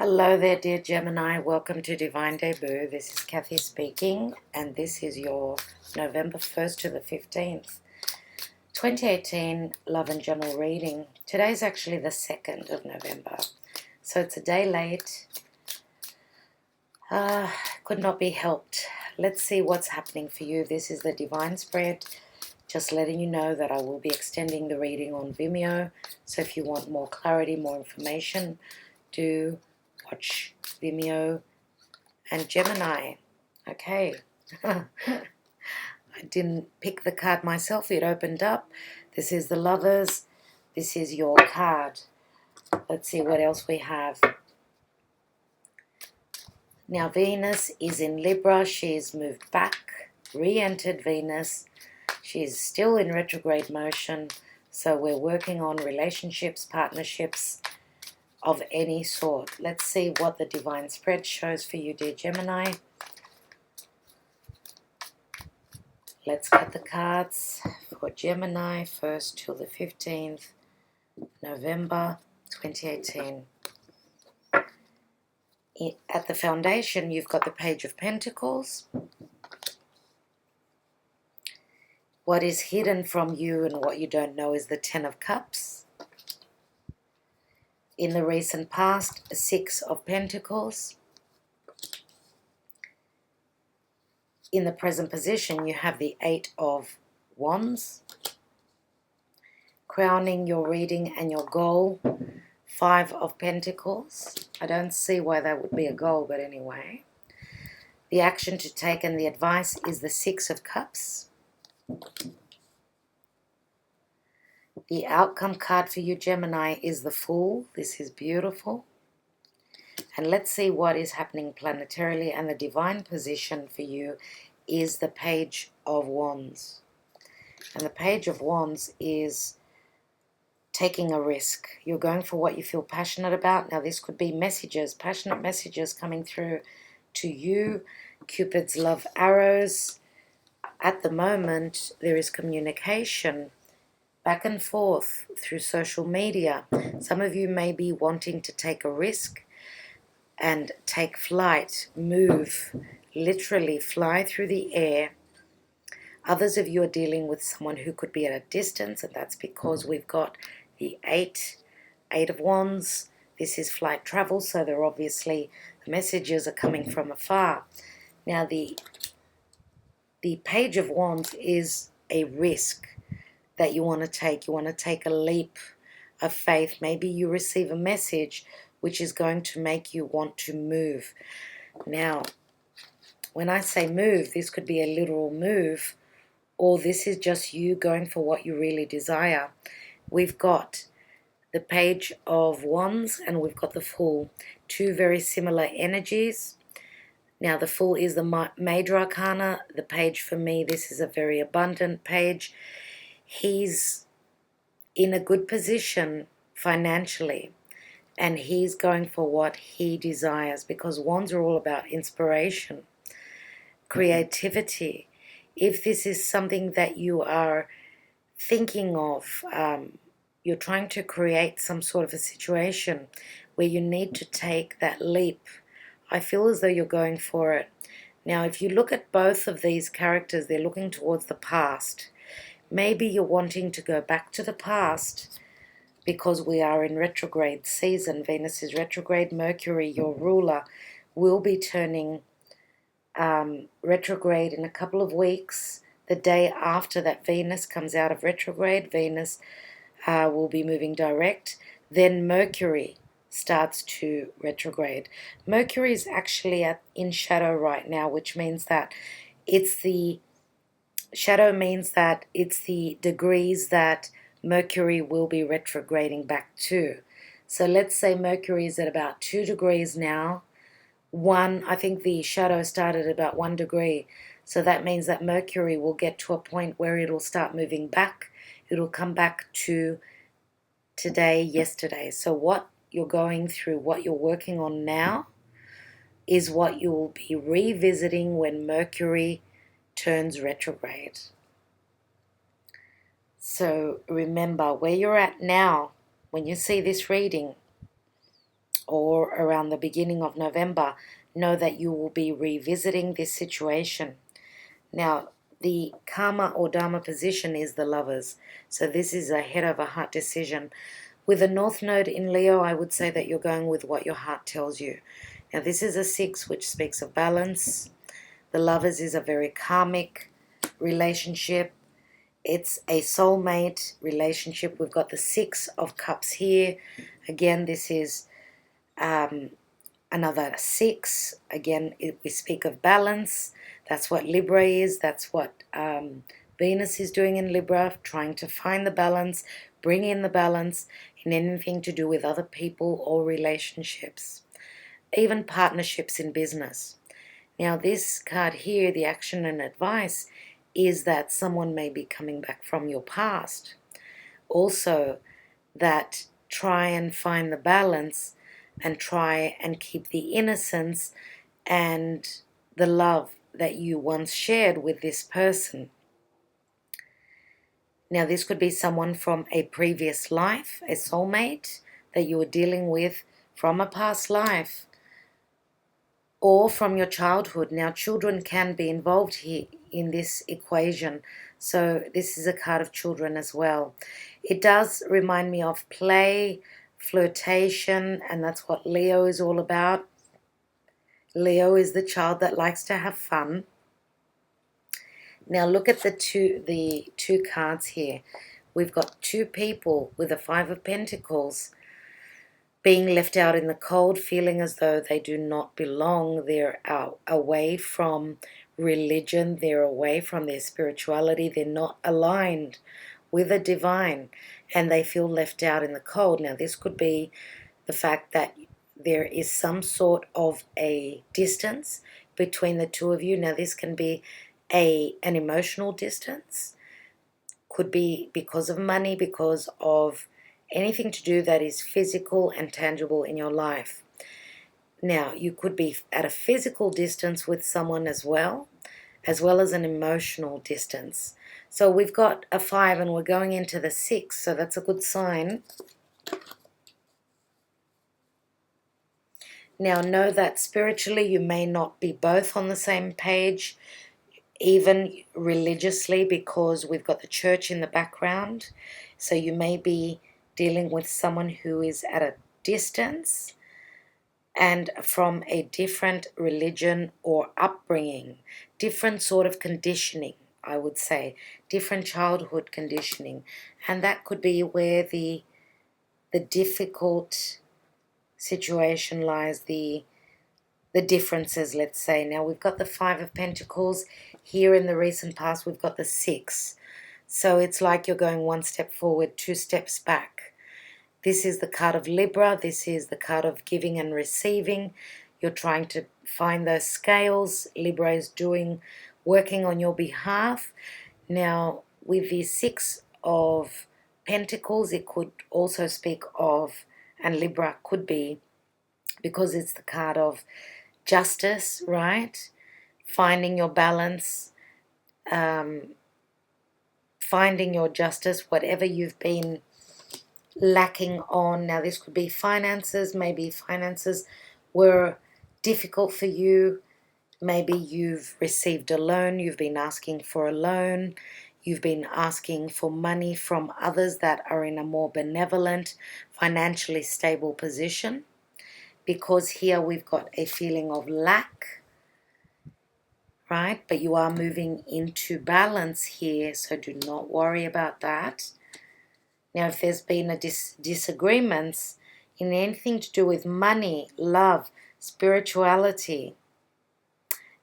Hello there, dear Gemini. Welcome to Divine Debut. This is Kathy speaking, and this is your November 1st to the 15th, 2018 Love and General reading. Today's actually the 2nd of November, so it's a day late. Could not be helped. Let's see what's happening for you. This is the Divine Spread. Just letting you know that I will be extending the reading on Vimeo, so if you want more clarity, more information, do watch Vimeo and Gemini. Okay. I didn't pick the card myself. It opened up. This is the Lovers. This is your card. Let's see what else we have. Now Venus is in Libra. She's moved back, re-entered Venus. She's still in retrograde motion. So we're working on relationships, partnerships of any sort. Let's see what the Divine Spread shows for you, dear Gemini. Let's cut the cards for Gemini, 1st till the 15th, November 2018. At the foundation, you've got the Page of Pentacles. What is hidden from you and what you don't know is the Ten of Cups. In the recent past, a 6 of Pentacles. In the present position, you have the 8 of Wands. Crowning your reading and your goal, 5 of Pentacles. I don't see why that would be a goal, but anyway. The action to take and the advice is the 6 of Cups. The outcome card for you, Gemini, is the Fool. This is beautiful. And let's see what is happening planetarily. And the divine position for you is the Page of Wands. And the Page of Wands is taking a risk. You're going for what you feel passionate about. Now this could be messages, passionate messages coming through to you. Cupid's love arrows. At the moment, there is communication back and forth through social media. Some of you may be wanting to take a risk and take flight, move, literally fly through the air. Others of you are dealing with someone who could be at a distance, and that's because we've got the 8 of Wands. This is flight travel, so they're obviously, the messages are coming from afar. Now the Page of Wands is a risk that you want to take. You want to take a leap of faith. Maybe you receive a message which is going to make you want to move. Now, when I say move, this could be a literal move, or this is just you going for what you really desire. We've got the Page of Wands and we've got the Fool. Two very similar energies. Now, the Fool is the major arcana. The Page, for me, this is a very abundant page. He's in a good position financially, and he's going for what he desires, because Wands are all about inspiration, creativity. If this is something that you are thinking of, you're trying to create some sort of a situation where you need to take that leap, I feel as though you're going for it. Now, if you look at both of these characters, they're looking towards the past. Maybe you're wanting to go back to the past because we are in retrograde season. Venus is retrograde. Mercury, your ruler, will be turning retrograde in a couple of weeks. The day after that Venus comes out of retrograde, Venus will be moving direct. Then Mercury starts to retrograde. Mercury is actually in shadow right now, which means that shadow means that it's the degrees that Mercury will be retrograding back to. So let's say Mercury is at about 2 degrees now. I think the shadow started at about 1 degree. So that means that Mercury will get to a point where it'll start moving back. It'll come back to today, yesterday. So what you're going through, what you're working on now, is what you will be revisiting when Mercury turns retrograde. So remember where you're at now when you see this reading, or around the beginning of November, know that you will be revisiting this situation. Now, the karma or dharma position is the Lovers. So this is a head over heart decision. With a North Node in Leo, I would say that you're going with what your heart tells you. Now, this is a 6, which speaks of balance. The Lovers is a very karmic relationship. It's a soulmate relationship. We've got the 6 of Cups here. Again, this is another 6. Again, we speak of balance. That's what Libra is. That's what Venus is doing in Libra, trying to find the balance, bring in the balance in anything to do with other people or relationships, even partnerships in business. Now, this card here, the action and advice, is that someone may be coming back from your past. Also, that try and find the balance and try and keep the innocence and the love that you once shared with this person. Now, this could be someone from a previous life, a soulmate that you were dealing with from a past life, or from your childhood. Now, children can be involved here in this equation, so this is a card of children as well. It does remind me of play, flirtation, and that's what Leo is all about. Leo is the child that likes to have fun. Now, look at the two cards here. We've got 2 people with a 5 of Pentacles being left out in the cold, feeling as though they do not belong. They're away from religion. They're away from their spirituality. They're not aligned with the divine, and they feel left out in the cold. Now, this could be the fact that there is some sort of a distance between the two of you. Now, this can be an emotional distance. Could be because of money, because of anything to do that is physical and tangible in your life. Now, you could be at a physical distance with someone as well as an emotional distance. So we've got a 5 and we're going into the 6, so that's a good sign. Now, know that spiritually you may not be both on the same page, even religiously, because we've got the church in the background. So you may be dealing with someone who is at a distance and from a different religion or upbringing, different sort of conditioning, I would say, different childhood conditioning. And that could be where the difficult situation lies, the differences, let's say. Now, we've got the 5 of Pentacles. Here in the recent past, we've got the 6. So it's like you're going 1 step forward, 2 steps back. This is the card of Libra. This is the card of giving and receiving. You're trying to find those scales. Libra is working on your behalf. Now, with the 6 of Pentacles, it could also speak of, and Libra could be, because it's the card of justice, right? Finding your balance, finding your justice, whatever you've been lacking on. Now, this could be finances. Maybe finances were difficult for you. Maybe you've received a loan. You've been asking for a loan. You've been asking for money from others that are in a more benevolent, financially stable position. Because here we've got a feeling of lack, right? But you are moving into balance here, so do not worry about that. Now, if there's been a disagreements in anything to do with money, love, spirituality,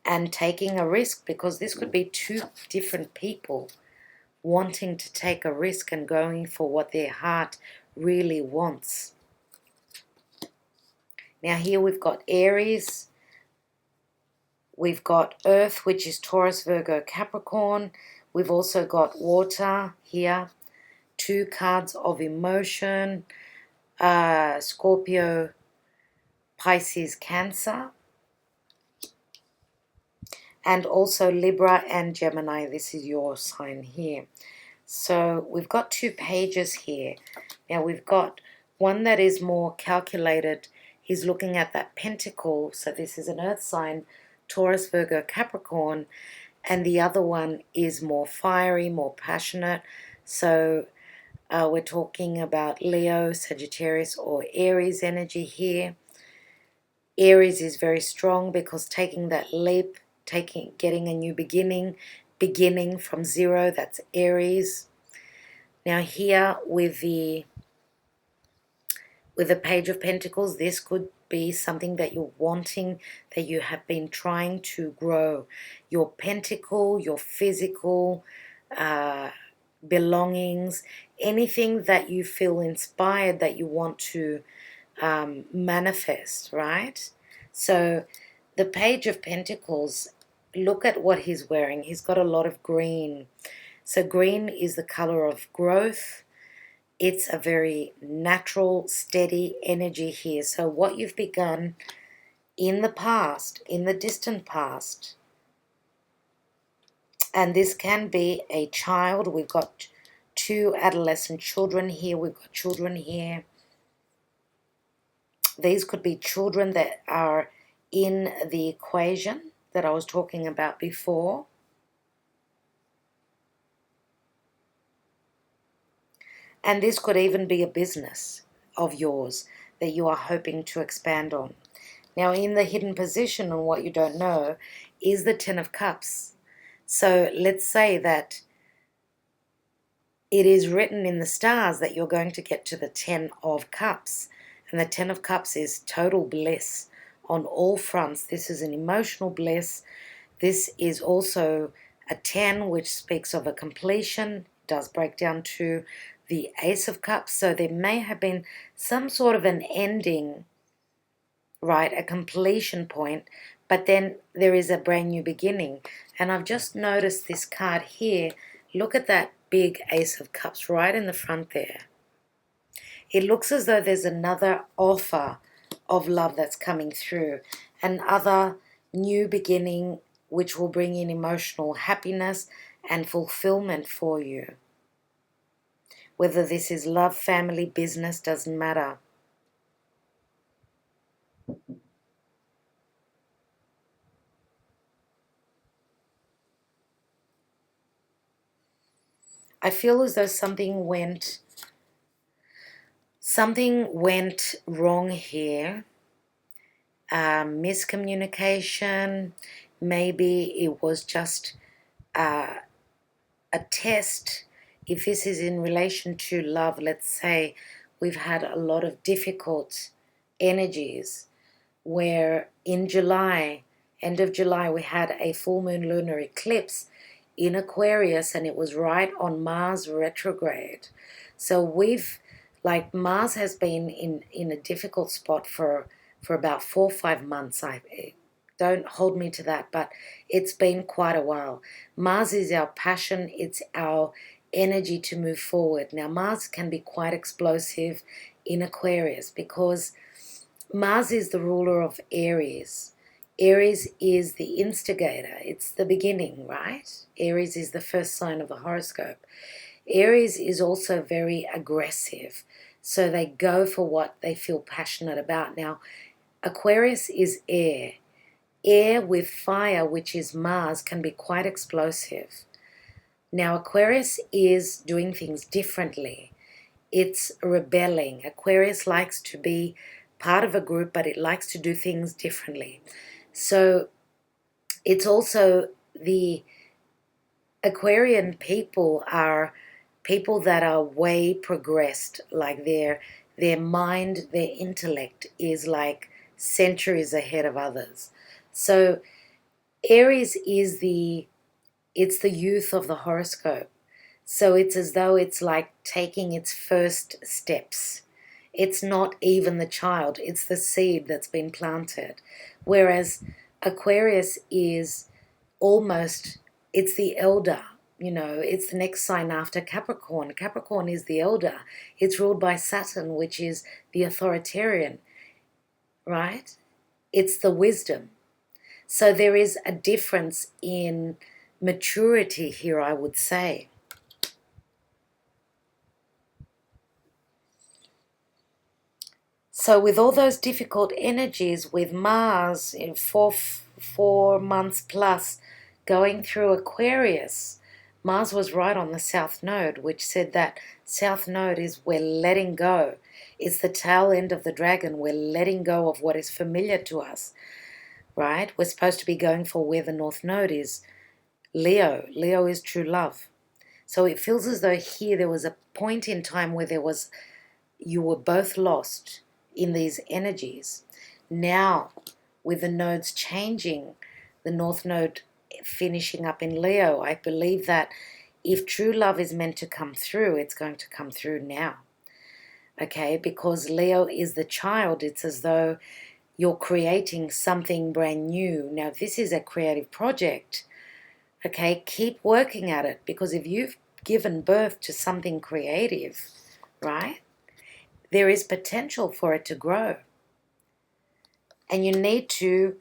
and taking a risk, because this could be 2 different people wanting to take a risk and going for what their heart really wants. Now, here we've got Aries. We've got Earth, which is Taurus, Virgo, Capricorn. We've also got water here. 2 cards of emotion. Scorpio, Pisces, Cancer. And also Libra and Gemini. This is your sign here. So we've got 2 pages here. Now we've got one that is more calculated he's looking at that pentacle. So this is an earth sign, Taurus, Virgo, Capricorn, and the other one is more fiery, more passionate. So we're talking about Leo, Sagittarius, or Aries energy here. Aries is very strong because taking that leap, getting a new beginning from zero, that's Aries. Now here with the Page of Pentacles, this could be something that you're wanting, that you have been trying to grow. Your pentacle, your physical belongings, anything that you feel inspired that you want to manifest, right? So the Page of Pentacles, look at what he's wearing. He's got a lot of green. So green is the color of growth. It's a very natural, steady energy here. So what you've begun in the past, in the distant past, and this can be a child. We've got 2 adolescent children here. We've got children here. These could be children that are in the equation that I was talking about before. And this could even be a business of yours that you are hoping to expand on. Now, in the hidden position, and what you don't know, is the Ten of Cups. So let's say that it is written in the stars that you're going to get to the Ten of Cups. And the Ten of Cups is total bliss on all fronts. This is an emotional bliss. This is also a 10, which speaks of a completion. It does break down to the Ace of Cups. So there may have been some sort of an ending, right, a completion point, but then there is a brand new beginning. And I've just noticed this card here. Look at that big Ace of Cups right in the front there. It looks as though there's another offer of love that's coming through, another new beginning which will bring in emotional happiness and fulfillment for you. Whether this is love, family, business, doesn't matter. I feel as though something went wrong here. Miscommunication. Maybe it was just a test. If this is in relation to love, let's say we've had a lot of difficult energies where in July, end of July, we had a full moon lunar eclipse in Aquarius, and it was right on Mars retrograde. So Mars has been in a difficult spot for about 4 or 5 months. Don't hold me to that, but it's been quite a while. Mars is our passion. It's our energy to move forward. Now, Mars can be quite explosive in Aquarius because Mars is the ruler of Aries. Aries is the instigator. It's the beginning, right? Aries is the first sign of the horoscope. Aries is also very aggressive. So they go for what they feel passionate about. Now, Aquarius is air. Air with fire, which is Mars, can be quite explosive. Now, Aquarius is doing things differently. It's rebelling. Aquarius likes to be part of a group, but it likes to do things differently. So it's also the Aquarian people are people that are way progressed, like their mind, their intellect is like centuries ahead of others. So Aries is it's the youth of the horoscope. So it's as though it's like taking its first steps. It's not even the child, it's the seed that's been planted. Whereas Aquarius is almost, it's the elder, it's the next sign after Capricorn. Capricorn is the elder. It's ruled by Saturn, which is the authoritarian, right? It's the wisdom. So there is a difference in maturity here, I would say. So with all those difficult energies, with Mars in 4 months plus going through Aquarius, Mars was right on the South Node, which said that South Node is we're letting go. It's the tail end of the dragon. We're letting go of what is familiar to us, right? We're supposed to be going for where the North Node is. Leo. Leo is true love. So it feels as though here there was a point in time where you were both lost in these energies. Now, with the nodes changing, the North Node finishing up in Leo, I believe that if true love is meant to come through, it's going to come through now. Okay, because Leo is the child. It's as though you're creating something brand new. Now, this is a creative project. Okay, keep working at it, because if you've given birth to something creative, right, there is potential for it to grow. And you need to,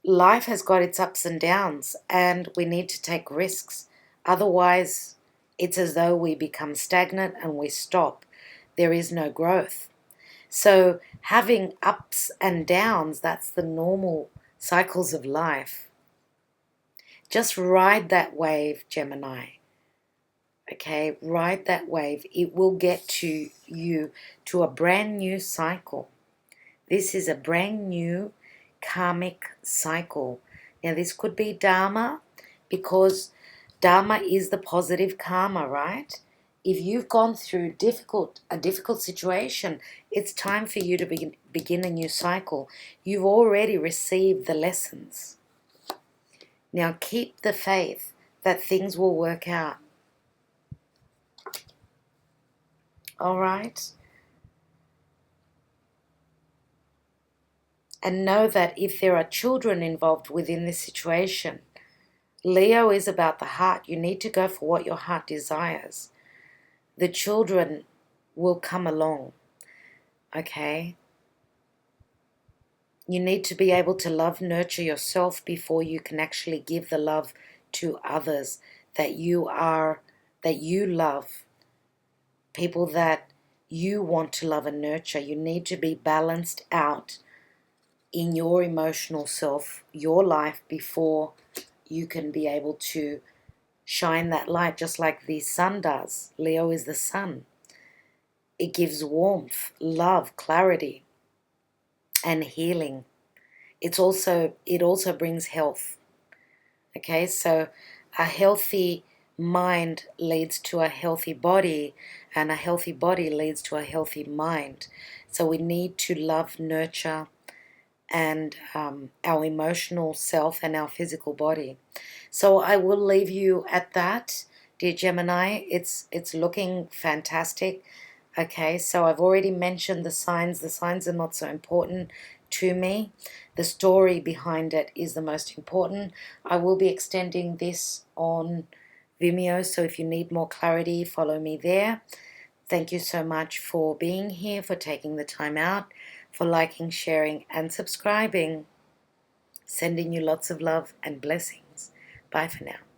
life has got its ups and downs, and we need to take risks. Otherwise, it's as though we become stagnant and we stop. There is no growth. So having ups and downs, that's the normal cycles of life. Just ride that wave, Gemini. Okay, ride that wave. It will get to you to a brand new cycle. This is a brand new karmic cycle. Now, this could be Dharma, because Dharma is the positive karma, right? If you've gone through a difficult situation, it's time for you to begin a new cycle. You've already received the lessons. Now, keep the faith that things will work out. All right? And know that if there are children involved within this situation, Leo is about the heart. You need to go for what your heart desires. The children will come along, okay? You need to be able to love, nurture yourself before you can actually give the love to others that you love, people that you want to love and nurture. You need to be balanced out in your emotional self, your life, before you can be able to shine that light, just like the sun does. Leo is the sun. It gives warmth, love, clarity, and healing. It also brings health. Okay, so a healthy mind leads to a healthy body, and a healthy body leads to a healthy mind. So we need to love, nurture, and our emotional self and our physical body. So I will leave you at that, dear Gemini. It's looking fantastic. Okay, so I've already mentioned the signs. The signs are not so important to me. The story behind it is the most important. I will be extending this on Vimeo, so if you need more clarity, follow me there. Thank you so much for being here, for taking the time out, for liking, sharing, and subscribing. Sending you lots of love and blessings. Bye for now.